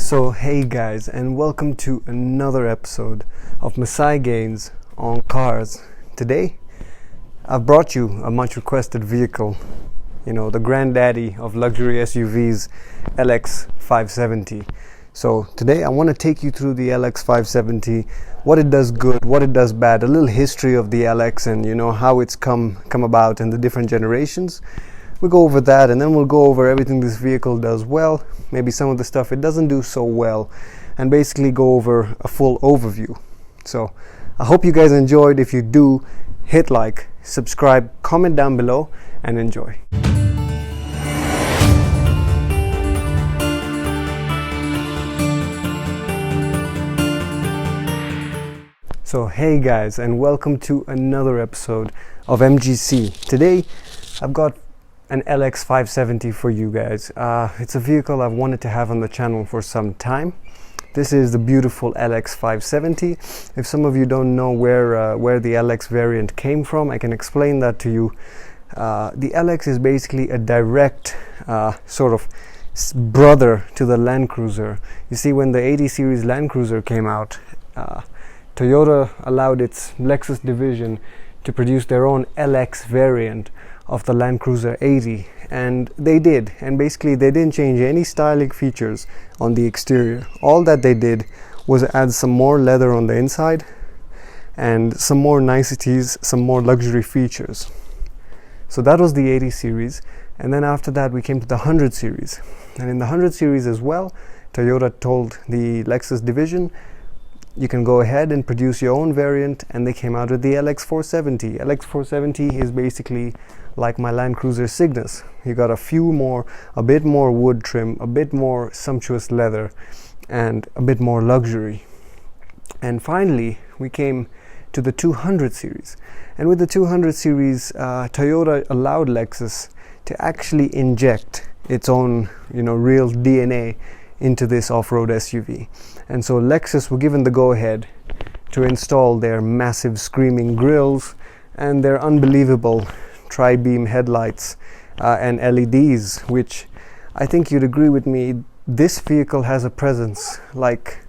So hey guys, and welcome to another episode of Masai Gains on Cars. Today I've brought you a much requested vehicle, the granddaddy of luxury SUVs, LX570. So today I want to take you through the LX570, what it does good, what it does bad, a little history of the LX and how it's come about in the different generations. We'll go over that, and then we'll go over everything this vehicle does well, maybe some of the stuff it doesn't do so well, and basically go over a full overview. So I hope you guys enjoyed. If you do, hit like, subscribe, comment down below, and enjoy. So hey guys, and welcome to another episode of MGC. Today I've got an LX570 for you guys. It's a vehicle I've wanted to have on the channel for some time. This is the beautiful LX570. If some of you don't know where the LX variant came from, I can explain that to you. The LX is basically a direct sort of brother to the Land Cruiser. You see, when the 80 series Land Cruiser came out, Toyota allowed its Lexus division to produce their own LX variant of the Land Cruiser 80, and they did, and basically they didn't change any styling features on the exterior. All that they did was add some more leather on the inside and some more niceties, some more luxury features. So that was the 80 series, and then after that we came to the 100 series, and in the 100 series as well, Toyota told the Lexus division, you can go ahead and produce your own variant, and they came out with the LX470. LX470 is basically like my Land Cruiser Cygnus. You got a bit more wood trim, a bit more sumptuous leather, and a bit more luxury. And finally, we came to the 200 series. And with the 200 series, Toyota allowed Lexus to actually inject its own, real DNA into this off-road SUV. And so Lexus were given the go-ahead to install their massive screaming grills and their unbelievable tri-beam headlights and LEDs, which I think you'd agree with me, this vehicle has a presence like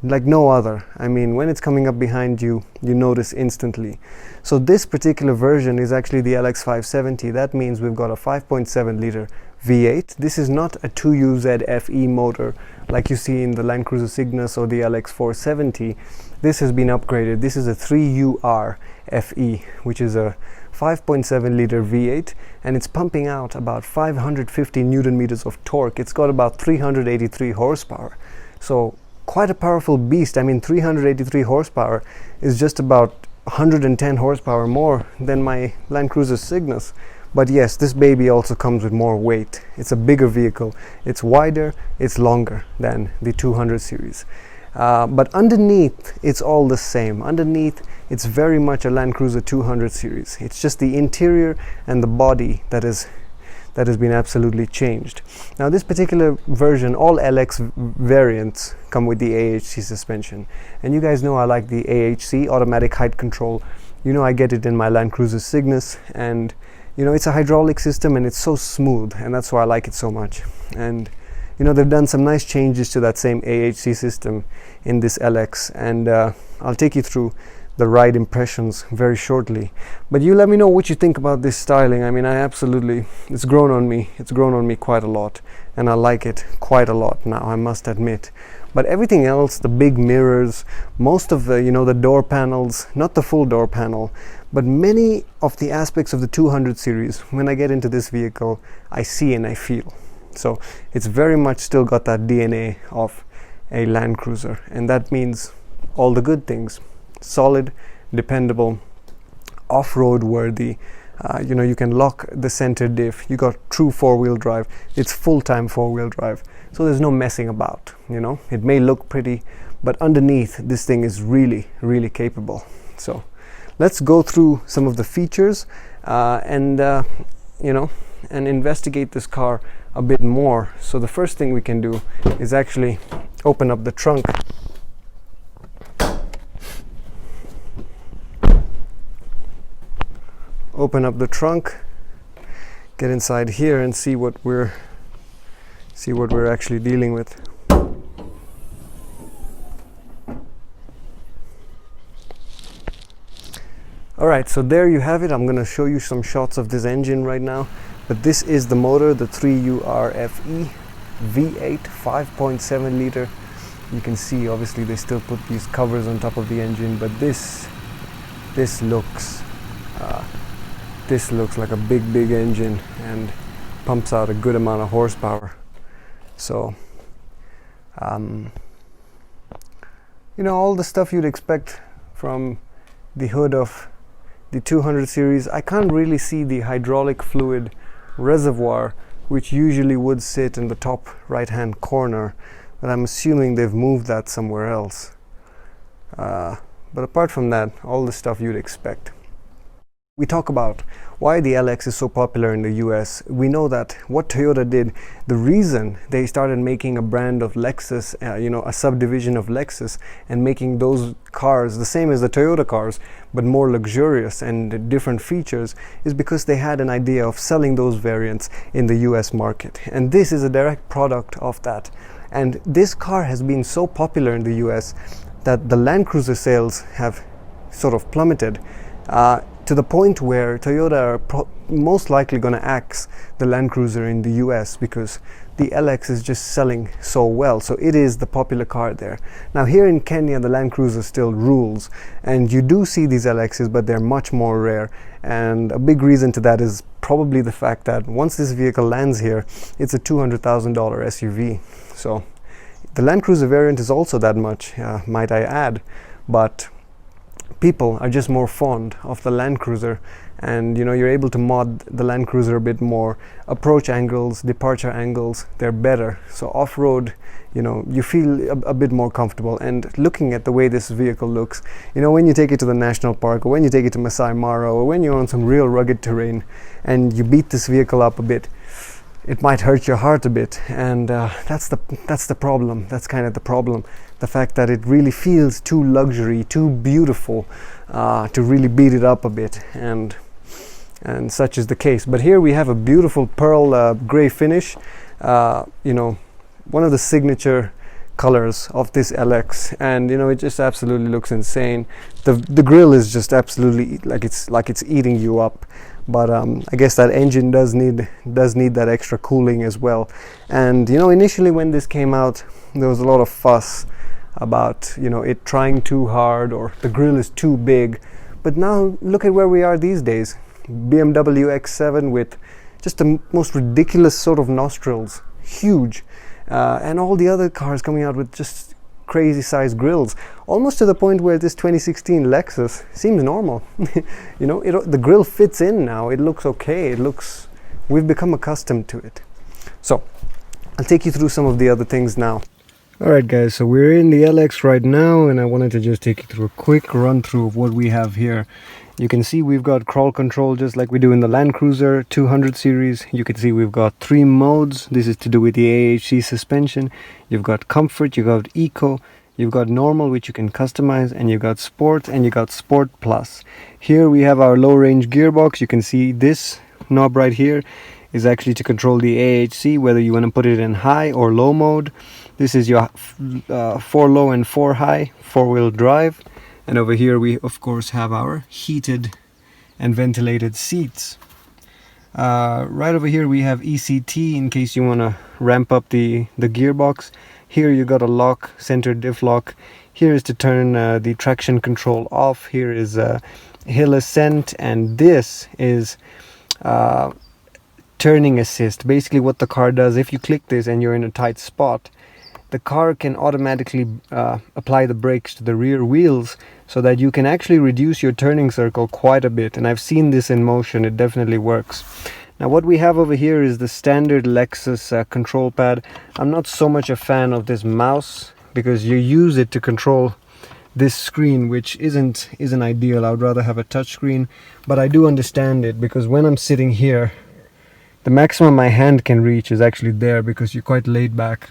no other. I mean, when it's coming up behind you, you notice instantly. So this particular version is actually the LX570. That means we've got a 5.7 liter V8. This is not a 2UZ FE motor like you see in the Land Cruiser Cygnus or the LX470. This has been upgraded. This is a 3UR FE, which is a 5.7 liter V8, and it's pumping out about 550 Newton meters of torque. It's got about 383 horsepower. So quite a powerful beast. I mean, 383 horsepower is just about 110 horsepower more than my Land Cruiser Cygnus. But yes, this baby also comes with more weight. It's a bigger vehicle. It's wider, it's longer than the 200 series. But underneath, it's all the same. Underneath, it's very much a Land Cruiser 200 series. It's just the interior and the body that has been absolutely changed. Now, this particular version, all LX variants come with the AHC suspension. And you guys know I like the AHC, automatic height control. I get it in my Land Cruiser Cygnus, and it's a hydraulic system and it's so smooth, and that's why I like it so much. And they've done some nice changes to that same AHC system in this LX, and I'll take you through the ride impressions very shortly. But you let me know what you think about this styling. I mean, it's grown on me. It's grown on me quite a lot, and I like it quite a lot now, I must admit. But everything else, the big mirrors, most of the, the door panels, not the full door panel, but many of the aspects of the 200 series, when I get into this vehicle, I see and I feel. So it's very much still got that DNA of a Land Cruiser, and that means all the good things. Solid, dependable, off-road worthy. You can lock the center diff. You got true four-wheel drive. It's full-time four-wheel drive. So there's no messing about, It may look pretty, but underneath, this thing is really, really capable. So let's go through some of the features and investigate this car a bit more. So the first thing we can do is actually open up the trunk. Open up the trunk, get inside here and see what we're actually dealing with. Alright, so there you have it. I'm gonna show you some shots of this engine right now. But this is the motor, the 3URFE V8 5.7 liter. You can see obviously they still put these covers on top of the engine, but this looks like a big engine and pumps out a good amount of horsepower. So you know, all the stuff you'd expect from the hood of the 200 series. I can't really see the hydraulic fluid reservoir, which usually would sit in the top right hand corner, but I'm assuming they've moved that somewhere else. But apart from that, all the stuff you'd expect. We talk about why the LX is so popular in the US. We know that what Toyota did, the reason they started making a brand of Lexus, you know, a subdivision of Lexus, and making those cars the same as the Toyota cars, but more luxurious and different features, is because they had an idea of selling those variants in the US market. And this is a direct product of that. And this car has been so popular in the US that the Land Cruiser sales have sort of plummeted. To the point where Toyota are most likely going to axe the Land Cruiser in the US because the LX is just selling so well. So it is the popular car there. Now here in Kenya, the Land Cruiser still rules, and you do see these LXs, but they're much more rare. And a big reason to that is probably the fact that once this vehicle lands here, it's a $200,000 SUV. So the Land Cruiser variant is also that much, might I add, but people are just more fond of the Land Cruiser, and you know, you're able to mod the Land Cruiser a bit more. Approach angles, departure angles, they're better. So off-road, you know, you feel a bit more comfortable. And looking at the way this vehicle looks, you know, when you take it to the national park, or when you take it to Masai Mara, or when you're on some real rugged terrain and you beat this vehicle up a bit, it might hurt your heart a bit. And that's the problem. That's kind of the problem. The fact that it really feels too luxury, too beautiful to really beat it up a bit, and such is the case. But here we have a beautiful pearl gray finish, you know, one of the signature colors of this LX, and you know, it just absolutely looks insane. The grille is just absolutely like it's eating you up. But I guess that engine does need that extra cooling as well. And you know, initially when this came out, there was a lot of fuss about, you know, it trying too hard or the grille is too big. But now look at where we are these days. BMW X7 with just the most ridiculous sort of nostrils, huge, and all the other cars coming out with just crazy sized grills, almost to the point where this 2016 Lexus seems normal. You know, the grille fits in now. It looks okay. We've become accustomed to it. So I'll take you through some of the other things now. Alright guys, so we're in the LX right now, and I wanted to just take you through a quick run through of what we have here. You can see we've got crawl control just like we do in the Land Cruiser 200 series. You can see we've got 3 modes. This is to do with the AHC suspension. You've got comfort, you've got eco, you've got normal, which you can customize, and you've got sport, and you got sport plus. Here we have our low range gearbox. You can see this knob right here is actually to control the AHC, whether you want to put it in high or low mode. This is your 4 low and 4 high 4-wheel drive. And over here we of course have our heated and ventilated seats. Right over here we have ECT in case you want to ramp up the gearbox. Here you got a lock, center diff lock. Here is to turn the traction control off. Here is hill ascent, and this is turning assist. Basically what the car does, if you click this and you're in a tight spot, the car can automatically apply the brakes to the rear wheels so that you can actually reduce your turning circle quite a bit. And I've seen this in motion. It definitely works. Now what we have over here is the standard Lexus control pad. I'm not so much a fan of this mouse because you use it to control this screen, which isn't ideal. I would rather have a touch screen, but I do understand it because when I'm sitting here, the maximum my hand can reach is actually there because you're quite laid back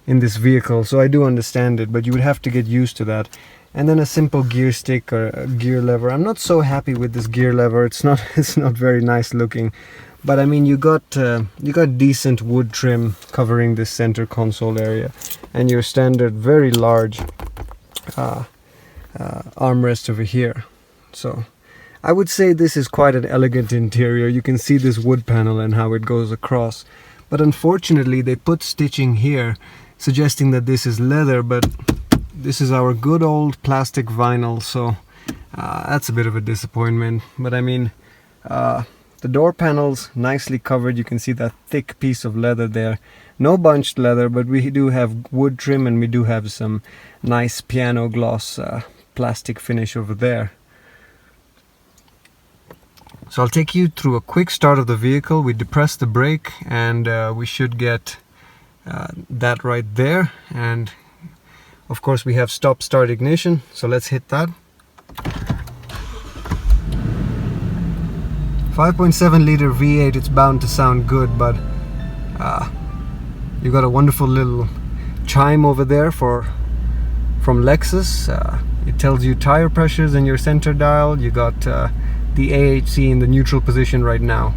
in this vehicle. So I do understand it, but you would have to get used to that. And then a simple gear stick or a gear lever. I'm not so happy with this gear lever. It's not very nice looking, but I mean, you got decent wood trim covering this center console area, and your standard very large armrest over here. So I would say this is quite an elegant interior. You can see this wood panel and how it goes across. But unfortunately, they put stitching here, suggesting that this is leather, but this is our good old plastic vinyl, so that's a bit of a disappointment. But I mean, the door panels nicely covered. You can see that thick piece of leather there. No bunched leather, but we do have wood trim, and we do have some nice piano gloss plastic finish over there. So I'll take you through a quick start of the vehicle. We depress the brake, and we should get that right there. And of course we have stop start ignition, so let's hit that. 5.7 liter V8, it's bound to sound good, but you got a wonderful little chime over there from Lexus. It tells you tire pressures in your center dial. You got the AHC in the neutral position right now.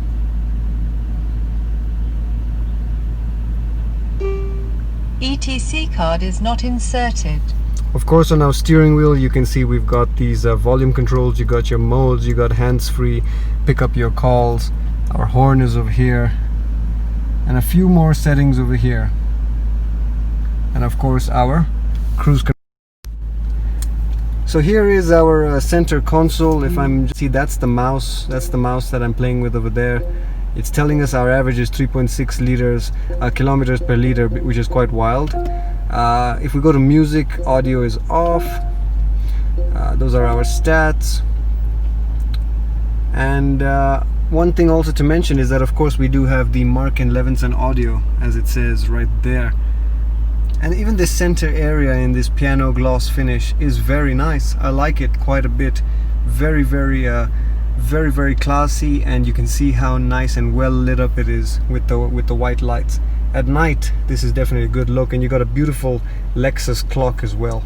ETC card is not inserted. Of course, on our steering wheel you can see we've got these volume controls. You got your modes, you got hands-free, pick up your calls. Our horn is over here, and a few more settings over here, and of course our cruise control. So here is our center console. If I'm see, that's the mouse that I'm playing with over there. It's telling us our average is 3.6 liters kilometers per liter, which is quite wild. If we go to music, audio is off. Those are our stats. And one thing also to mention is that of course we do have the Mark & Levinson audio, as it says right there. And even the center area in this piano gloss finish is very nice. I like it quite a bit. Very classy, and you can see how nice and well lit up it is with the white lights. At night, this is definitely a good look, and you got a beautiful Lexus clock as well.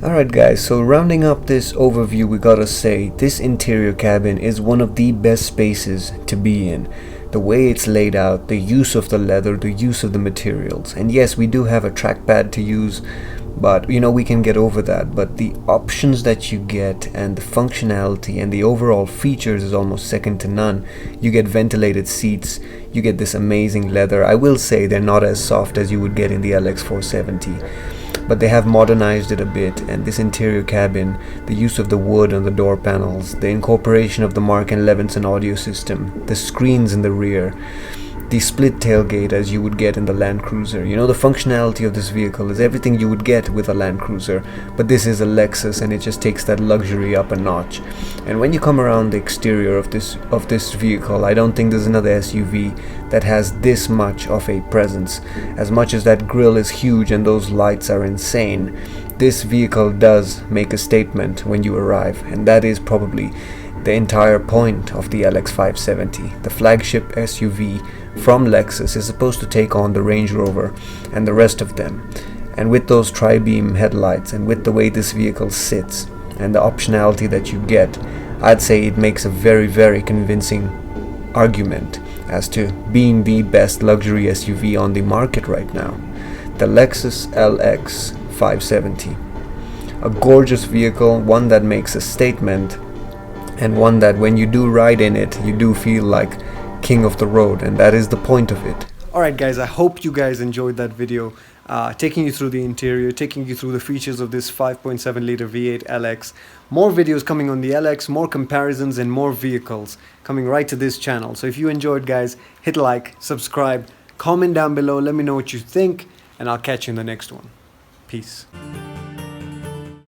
Alright guys, so rounding up this overview, we gotta say this interior cabin is one of the best spaces to be in. The way it's laid out, the use of the leather, the use of the materials. And yes, we do have a trackpad to use, but you know, we can get over that. But the options that you get and the functionality and the overall features is almost second to none. You get ventilated seats, you get this amazing leather. I will say they're not as soft as you would get in the LX470. But they have modernized it a bit, and this interior cabin, the use of the wood on the door panels, the incorporation of the Mark & Levinson audio system, the screens in the rear, the split tailgate as you would get in the Land Cruiser. You know, the functionality of this vehicle is everything you would get with a Land Cruiser, but this is a Lexus, and it just takes that luxury up a notch. And when you come around the exterior of this vehicle, I don't think there's another SUV that has this much of a presence. As much as that grille is huge and those lights are insane, this vehicle does make a statement when you arrive, and that is probably the entire point of the LX570. The flagship SUV from Lexus is supposed to take on the Range Rover and the rest of them. And with those tri-beam headlights, and with the way this vehicle sits and the optionality that you get, I'd say it makes a very convincing argument as to being the best luxury SUV on the market right now. The Lexus LX570. A gorgeous vehicle, one that makes a statement, and one that when you do ride in it, you do feel like king of the road, and that is the point of it. Alright guys, I hope you guys enjoyed that video, taking you through the interior, taking you through the features of this 5.7 liter V8 LX. More videos coming on the LX, more comparisons and more vehicles coming right to this channel. So if you enjoyed guys, hit like, subscribe, comment down below, let me know what you think, and I'll catch you in the next one. Peace.